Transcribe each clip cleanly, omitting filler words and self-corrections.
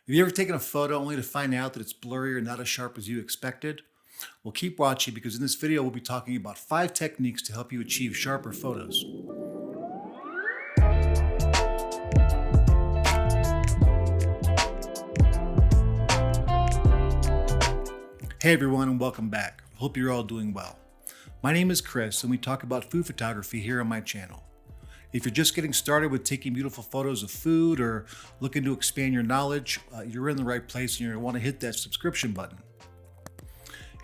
Have you ever taken a photo only to find out that it's blurry or not as sharp as you expected? Well, keep watching because in this video, we'll be talking about 5 techniques to help you achieve sharper photos. Hey everyone, and welcome back. Hope you're all doing well. My name is Chris, and we talk about food photography here on my channel. If you're just getting started with taking beautiful photos of food or looking to expand your knowledge, you're in the right place and you're going to want to hit that subscription button.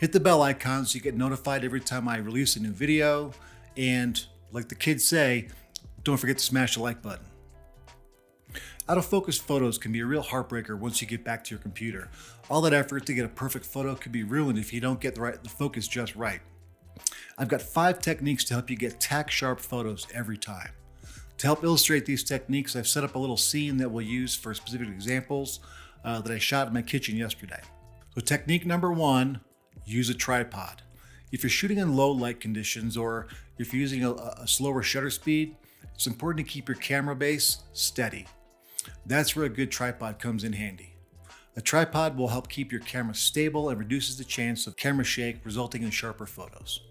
Hit the bell icon so you get notified every time I release a new video. And like the kids say, don't forget to smash the like button. Out of focus photos can be a real heartbreaker once you get back to your computer. All that effort to get a perfect photo could be ruined if you don't get the focus just right. I've got 5 techniques to help you get tack sharp photos every time. To help illustrate these techniques, I've set up a little scene that we'll use for specific examples that I shot in my kitchen yesterday. So technique number 1, use a tripod. If you're shooting in low light conditions or if you're using a slower shutter speed, it's important to keep your camera base steady. That's where a good tripod comes in handy. A tripod will help keep your camera stable and reduces the chance of camera shake, resulting in sharper photos.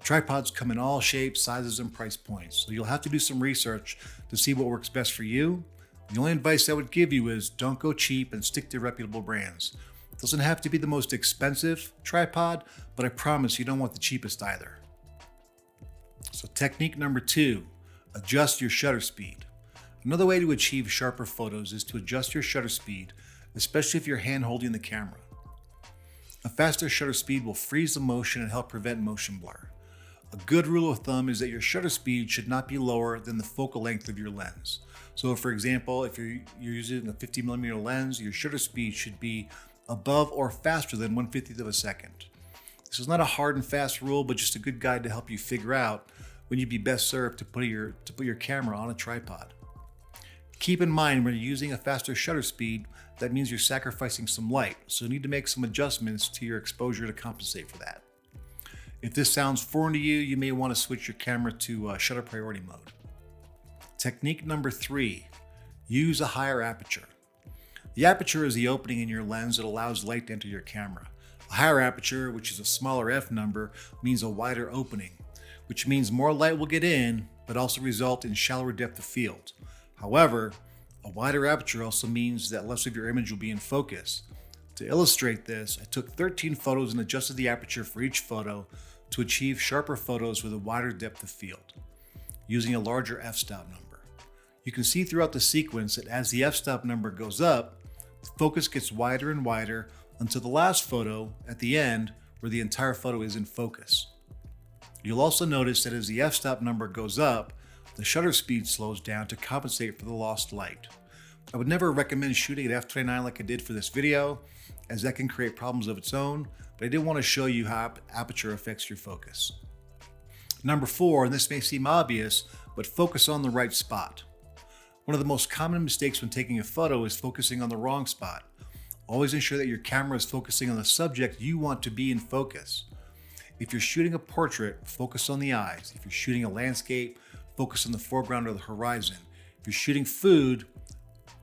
Tripods come in all shapes, sizes, and price points, so you'll have to do some research to see what works best for you. The only advice I would give you is don't go cheap and stick to reputable brands. It doesn't have to be the most expensive tripod, but I promise you don't want the cheapest either. So technique number 2, adjust your shutter speed. Another way to achieve sharper photos is to adjust your shutter speed, especially if you're hand holding the camera. A faster shutter speed will freeze the motion and help prevent motion blur. A good rule of thumb is that your shutter speed should not be lower than the focal length of your lens. So for example, if you're using a 50mm lens, your shutter speed should be above or faster than 1/50th of a second. This is not a hard and fast rule, but just a good guide to help you figure out when you'd be best served to put your camera on a tripod. Keep in mind when you're using a faster shutter speed, that means you're sacrificing some light, so you need to make some adjustments to your exposure to compensate for that. If this sounds foreign to you, you may want to switch your camera to shutter priority mode. Technique number 3, use a higher aperture. The aperture is the opening in your lens that allows light to enter your camera. A higher aperture, which is a smaller f number, means a wider opening, which means more light will get in, but also result in shallower depth of field. However, a wider aperture also means that less of your image will be in focus. To illustrate this, I took 13 photos and adjusted the aperture for each photo to achieve sharper photos with a wider depth of field, using a larger f-stop number. You can see throughout the sequence that as the f-stop number goes up, the focus gets wider and wider until the last photo at the end where the entire photo is in focus. You'll also notice that as the f-stop number goes up, the shutter speed slows down to compensate for the lost light. I would never recommend shooting at f/29 like I did for this video, as that can create problems of its own, but I did want to show you how aperture affects your focus. Number 4, and this may seem obvious, but focus on the right spot. One of the most common mistakes when taking a photo is focusing on the wrong spot. Always ensure that your camera is focusing on the subject you want to be in focus. If you're shooting a portrait, focus on the eyes. If you're shooting a landscape, focus on the foreground or the horizon. If you're shooting food,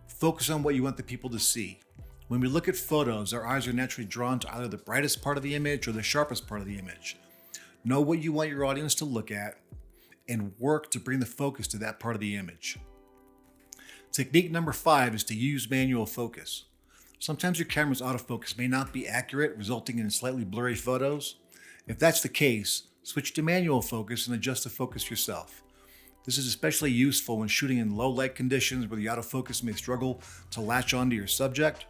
focus on what you want the people to see. When we look at photos, our eyes are naturally drawn to either the brightest part of the image or the sharpest part of the image. Know what you want your audience to look at and work to bring the focus to that part of the image. Technique number 5 is to use manual focus. Sometimes your camera's autofocus may not be accurate, resulting in slightly blurry photos. If that's the case, switch to manual focus and adjust the focus yourself. This is especially useful when shooting in low light conditions where the autofocus may struggle to latch onto your subject.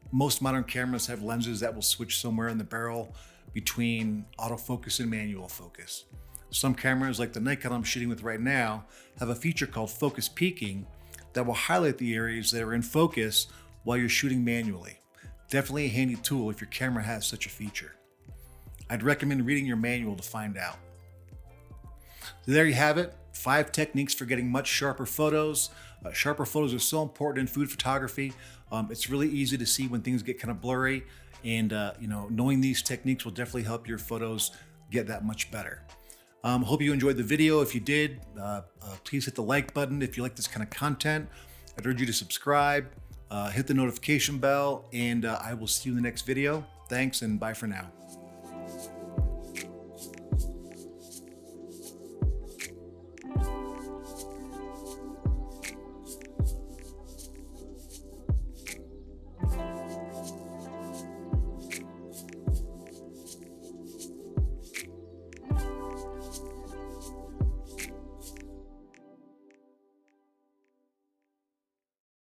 Most modern cameras have lenses that will switch somewhere in the barrel between autofocus and manual focus. Some cameras, like the Nikon I'm shooting with right now, have a feature called focus peaking that will highlight the areas that are in focus while you're shooting manually. Definitely a handy tool if your camera has such a feature. I'd recommend reading your manual to find out. So there you have it. 5 techniques for getting much sharper photos. Sharper photos are so important in food photography. It's really easy to see when things get kind of blurry, and knowing these techniques will definitely help your photos get that much better. Hope you enjoyed the video. If you did, please hit the like button. If you like this kind of content, I'd urge you to subscribe. hit the notification bell, and I will see you in the next video. Thanks, and bye for now.